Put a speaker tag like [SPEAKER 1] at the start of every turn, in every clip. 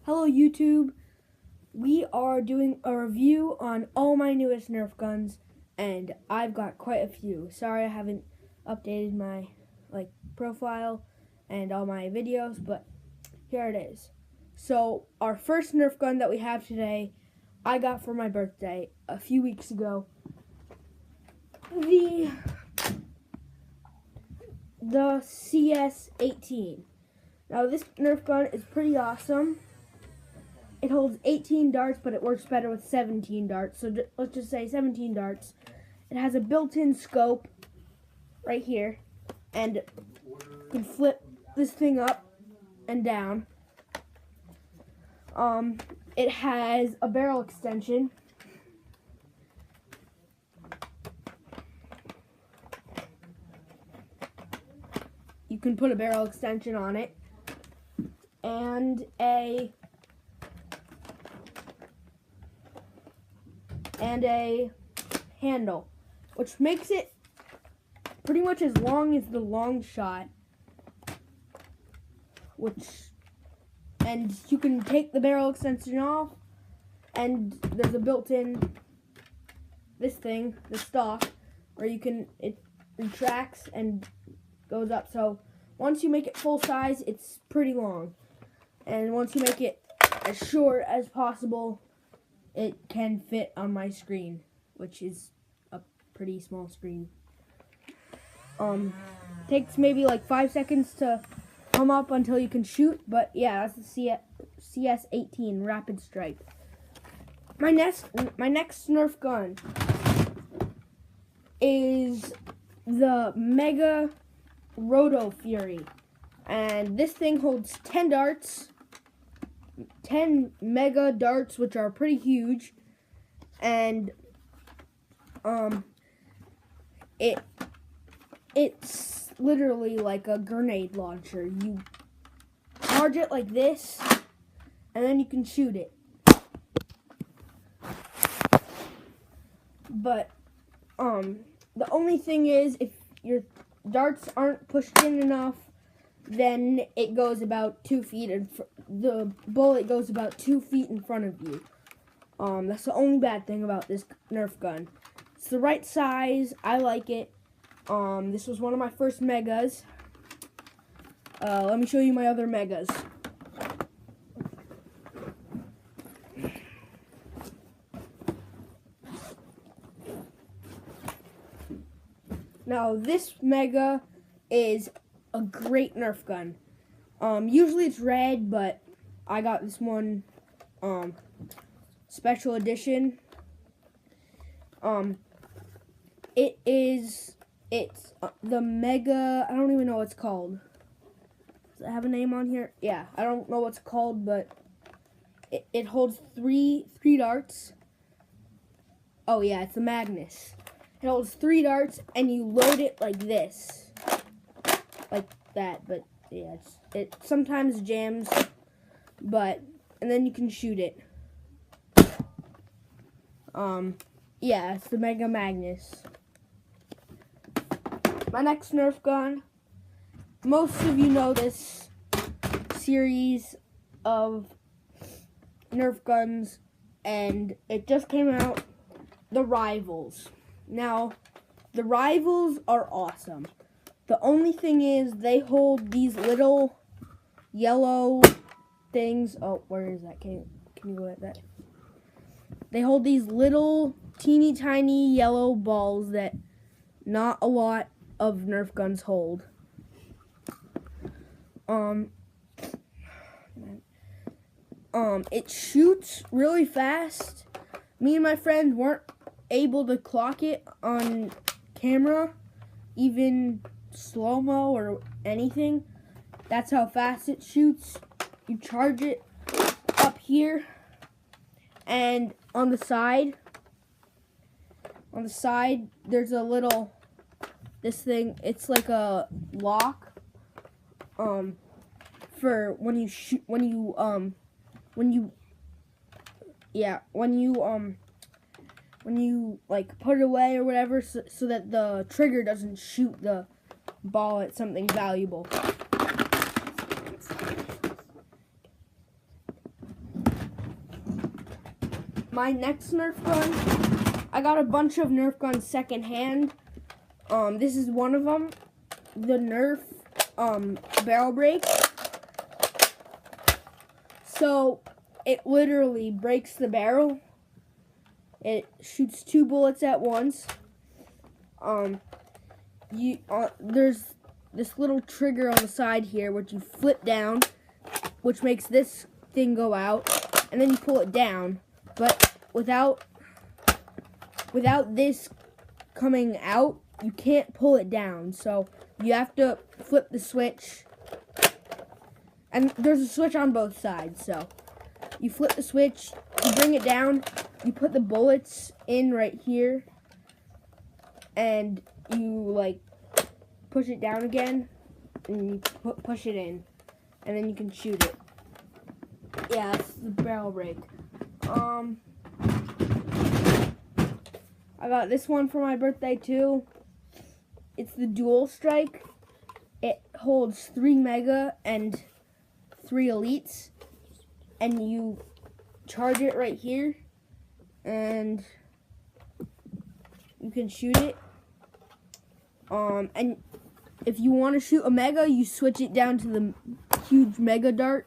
[SPEAKER 1] Hello YouTube, we are doing a review on all my newest Nerf guns, and I've got quite a few. Sorry I haven't updated my profile and all my videos, but here it is. So our first Nerf gun that we have today, I got for my birthday a few weeks ago. The CS18. Now this Nerf gun is pretty awesome. It holds 18 darts, but it works better with 17 darts. So let's just say 17 darts. It has a built-in scope right here, and you can flip this thing up and down. It has a barrel extension. You can put a barrel extension on it, and a handle, which makes it pretty much as long as the long shot, and you can take the barrel extension off, and there's a built-in the stock, where it retracts and goes up. So once you make it full size, it's pretty long, and once you make it as short as possible, it can fit on my screen, which is a pretty small screen. Takes maybe like 5 seconds to come up until you can shoot, but yeah, that's the CS18 Rapid Strike. My next Nerf gun is the Mega Roto Fury, and this thing holds 10 darts. 10 mega darts, which are pretty huge, and it's literally like a grenade launcher. You charge it like this, and then you can shoot it. But the only thing is, if your darts aren't pushed in enough, then it goes about 2 feet, and the bullet goes about 2 feet in front of you. That's the only bad thing about this Nerf gun. It's the right size. I like it. This was one of my first megas. Let me show you my other megas. Now this mega is a great Nerf gun. Usually it's red, but I got this one special edition. It's the Mega, I don't even know what it's called. Does it have a name on here? Yeah, I don't know what it's called, but it holds three darts. Oh yeah, it's the Magnus. It holds 3 darts, and you load it like this. Like that, but yeah, it sometimes jams, and then you can shoot it. Yeah, it's the Mega Magnus. My next Nerf gun, most of you know this series of Nerf guns, and it just came out, the Rivals. Now, the Rivals are awesome. The only thing is, they hold these little yellow things. Oh, where is that? Can you go at that? They hold these little teeny tiny yellow balls that not a lot of Nerf guns hold. It shoots really fast. Me and my friend weren't able to clock it on camera, even slow-mo or anything. That's how fast it shoots. You charge it up here, and on the side there's a little, this thing, it's like a lock for when you shoot, when you like put it away or whatever, so that the trigger doesn't shoot the ball at something valuable. my next Nerf gun, I got a bunch of Nerf guns secondhand. This is one of them, the Nerf barrel break. So it literally breaks the barrel. It shoots 2 bullets at once. There's this little trigger on the side here, which you flip down, which makes this thing go out, and then you pull it down. But without this coming out, you can't pull it down. So you have to flip the switch, and there's a switch on both sides. So you flip the switch, you bring it down, you put the bullets in right here, and you like push it down again, and you push it in, and then you can shoot it. Yeah, that's the barrel break. I got this one for my birthday too. It's the Dual Strike. It holds 3 mega and 3 elites, and you charge it right here, and you can shoot it. And if you want to shoot a mega, you switch it down to the huge mega dart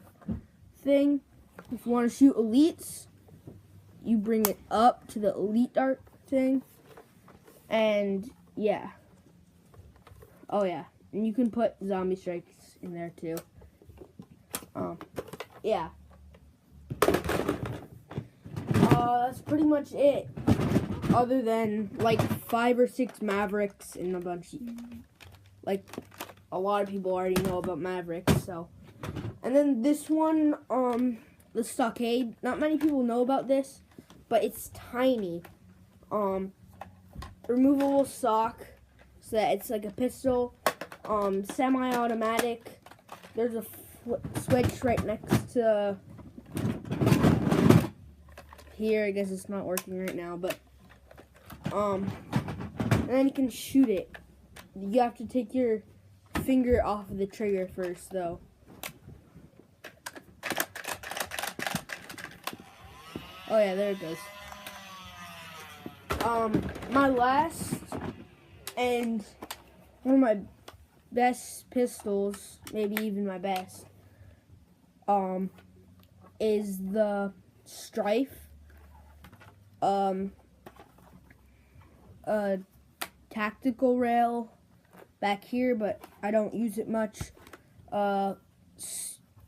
[SPEAKER 1] thing. If you want to shoot elites, you bring it up to the elite dart thing. And yeah. Oh yeah. And you can put zombie strikes in there too. Yeah. That's pretty much it. Other than like 5 or 6 Mavericks and a bunch of, like, a lot of people already know about Mavericks, so. And then this one, the Stockade. Not many people know about this, but it's tiny. Removable stock, so that it's like a pistol. Semi-automatic. There's a switch right next to here. I guess it's not working right now, but and then you can shoot it. You have to take your finger off of the trigger first, though. Oh yeah, there it goes. My last and one of my best pistols, maybe even my best, is the Strife. A tactical rail back here, but I don't use it much. You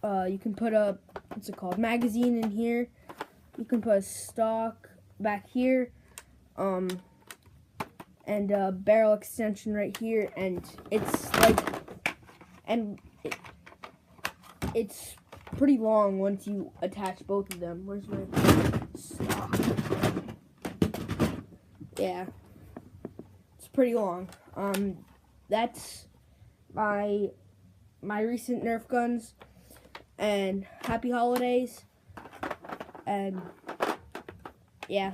[SPEAKER 1] can put a, what's it called, magazine in here. You can put a stock back here, and a barrel extension right here, and it's like, it's pretty long once you attach both of them. Where's my stock? Yeah, it's pretty long. That's my recent Nerf guns, and happy holidays, and yeah.